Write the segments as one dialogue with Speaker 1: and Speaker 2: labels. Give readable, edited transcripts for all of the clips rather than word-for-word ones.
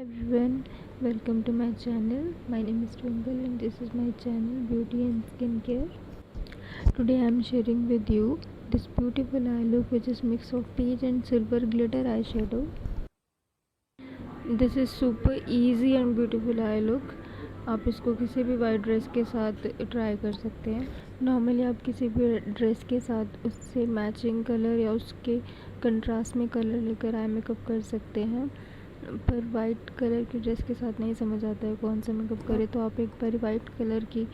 Speaker 1: everyone, welcome to my channel. My name is Twinkle and this is my channel Beauty and Skincare. Today I am sharing with you this beautiful eye look which is mix of peach and silver glitter eyeshadow. This is super easy and beautiful eye look. आप इसको किसी भी white dress के साथ try कर सकते हैं. Normally आप किसी भी ड्रेस के साथ उससे मैचिंग कलर या उसके कंट्रास्ट में कलर लेकर आई मेकअप कर सकते हैं, पर वाइट कलर की ड्रेस के साथ नहीं समझ आता है कौन सा मेकअप करें. तो आप एक बार वाइट कलर की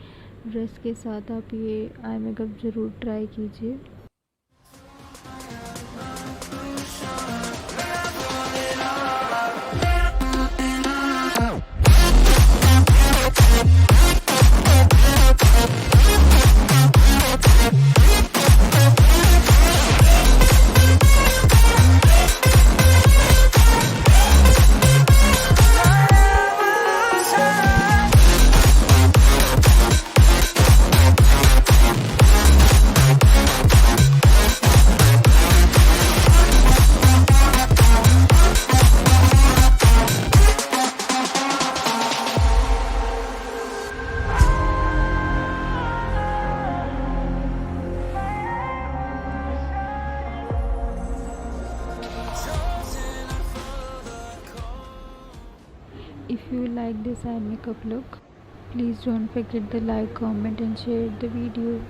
Speaker 1: ड्रेस के साथ आप ये आई मेकअप ज़रूर ट्राई कीजिए. If you like this eye makeup look, please don't forget the like, comment and share the video.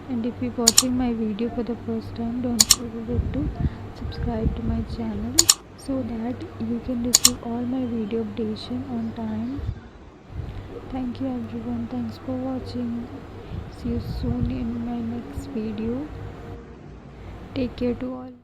Speaker 1: And if you're watching my video for the first time, don't forget to subscribe to my channel so that you can receive all my video updation on time. Thank you everyone. Thanks for watching. See you soon in my next video. Take care to all.